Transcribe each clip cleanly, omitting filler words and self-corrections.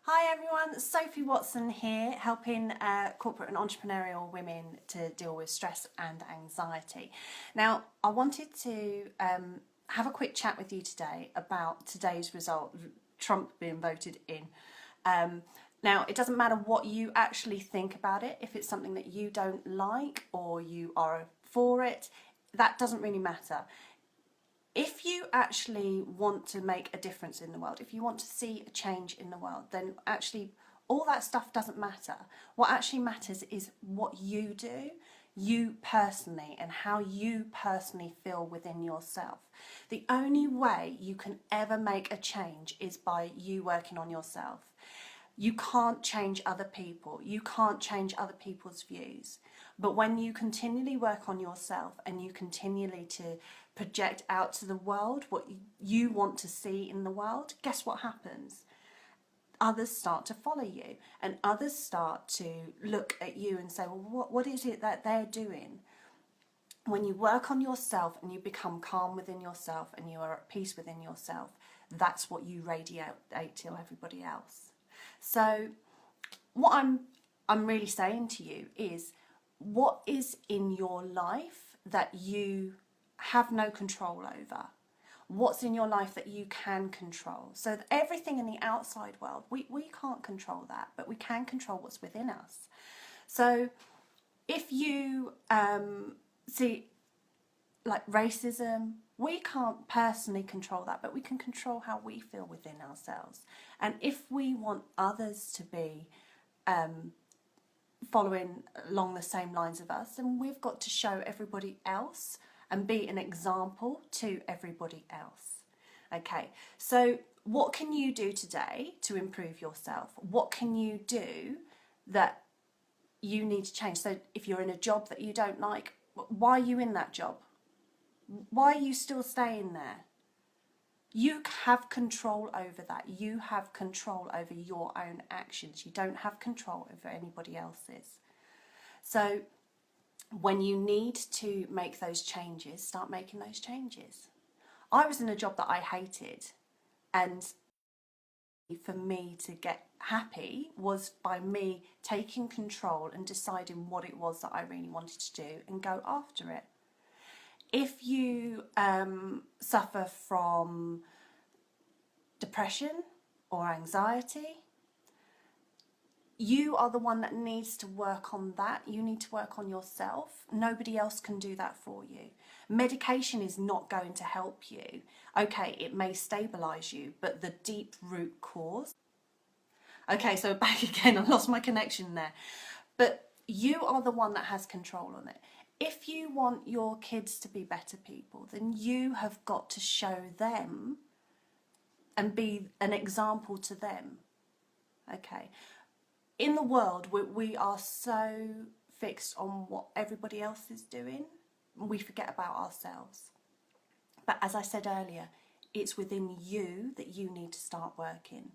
Hi everyone, Sophie Watson here, helping corporate and entrepreneurial women to deal with stress and anxiety. Now, I wanted to have a quick chat with you today about today's result, Trump being voted in. Now, it doesn't matter what you actually think about it, if it's something that you don't like or you are for it, that doesn't really matter. If you actually want to make a difference in the world, if you want to see a change in the world, then actually all that stuff doesn't matter. What actually matters is what you do, you personally, and how you personally feel within yourself. The only way you can ever make a change is by you working on yourself. You can't change other people. You can't change other people's views. But when you continually work on yourself and you continually to project out to the world what you want to see in the world, guess what happens? Others start to follow you, and others start to look at you and say, well, what is it that they're doing? When you work on yourself and you become calm within yourself and you are at peace within yourself, that's what you radiate to everybody else. So what I'm really saying to you is, what is in your life that you have no control over? What's in your life that you can control? So everything in the outside world, we can't control that, but we can control what's within us. So if you see, like racism, we can't personally control that, but we can control how we feel within ourselves. And if we want others to be following along the same lines of us, then we've got to show everybody else and be an example to everybody else. Okay, so what can you do today to improve yourself? What can you do that you need to change? So if you're in a job that you don't like, why are you in that job? Why are you still staying there? You have control over that. You have control over your own actions. You don't have control over anybody else's. So when you need to make those changes, start making those changes. I was in a job that I hated, and for me to get happy was by me taking control and deciding what it was that I really wanted to do and go after it. If you suffer from depression or anxiety, you are the one that needs to work on that. You need to work on yourself. Nobody else can do that for you. Medication is not going to help you. Okay, it may stabilise you, but the deep root cause... Okay, so back again, I lost my connection there. But you are the one that has control on it. If you want your kids to be better people, then you have got to show them and be an example to them. Okay. In the world, we are so fixed on what everybody else is doing, we forget about ourselves. But as I said earlier, it's within you that you need to start working,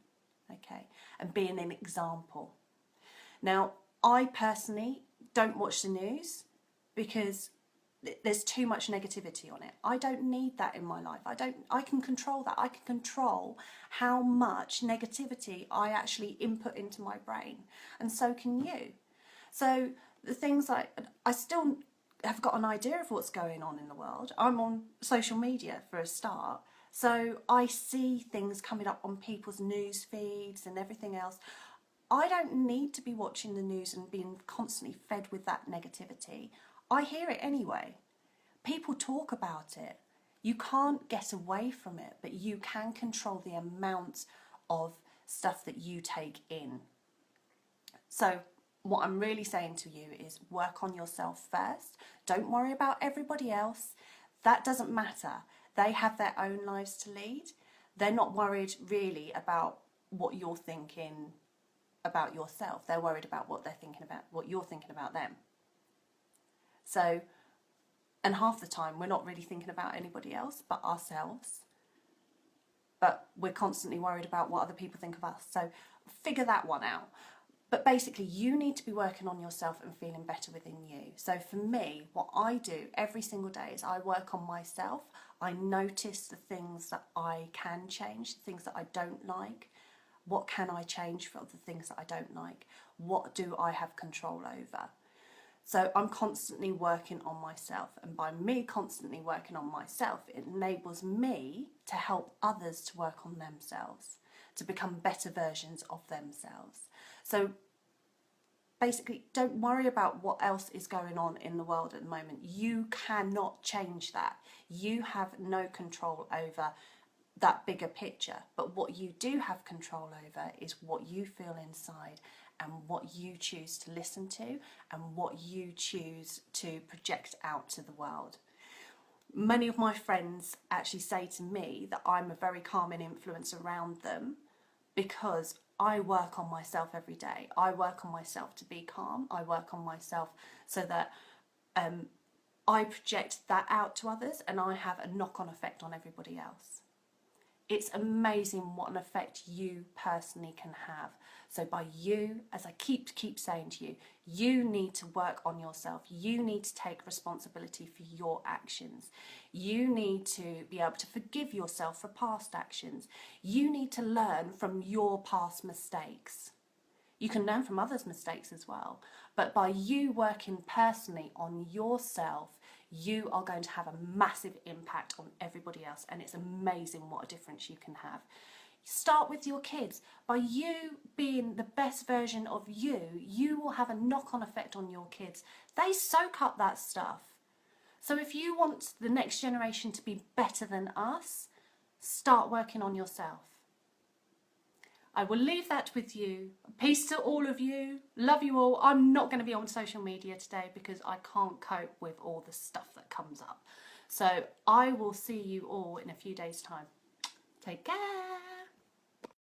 okay, and being an example. Now, I personally don't watch the news because there's too much negativity on it. I don't need that in my life. I can control that. I can control how much negativity I actually input into my brain, and so can you. So the things I still have got an idea of what's going on in the world. I'm on social media for a start, so I see things coming up on people's news feeds and everything else. I don't need to be watching the news and being constantly fed with that negativity. I hear it anyway. People talk about it. You can't get away from it, but you can control the amount of stuff that you take in. So what I'm really saying to you is work on yourself first. Don't worry about everybody else. That doesn't matter. They have their own lives to lead. They're not worried really about what you're thinking about yourself. They're worried about what they're thinking about, what you're thinking about them. So, and half the time we're not really thinking about anybody else but ourselves, but we're constantly worried about what other people think of us. So figure that one out. But basically you need to be working on yourself and feeling better within you. So for me, what I do every single day is I work on myself. I notice the things that I can change, the things that I don't like. What can I change for the things that I don't like? What do I have control over? So I'm constantly working on myself, and by me constantly working on myself, it enables me to help others to work on themselves, to become better versions of themselves. So basically, don't worry about what else is going on in the world at the moment. You cannot change that. You have no control over that bigger picture. But what you do have control over is what you feel inside, and what you choose to listen to, and what you choose to project out to the world. Many of my friends actually say to me that I'm a very calming influence around them because I work on myself every day. I work on myself to be calm. I work on myself so that I project that out to others, and I have a knock-on effect on everybody else. It's amazing what an effect you personally can have. So by you, as I keep saying to you, you need to work on yourself. You need to take responsibility for your actions. You need to be able to forgive yourself for past actions. You need to learn from your past mistakes. You can learn from others' mistakes as well. But by you working personally on yourself, you are going to have a massive impact on everybody else. And it's amazing what a difference you can have. Start with your kids. By you being the best version of you, you will have a knock-on effect on your kids. They soak up that stuff. So if you want the next generation to be better than us, start working on yourself. I will leave that with you. Peace to all of you. Love you all. I'm not going to be on social media today because I can't cope with all the stuff that comes up. So I will see you all in a few days' time. Take care.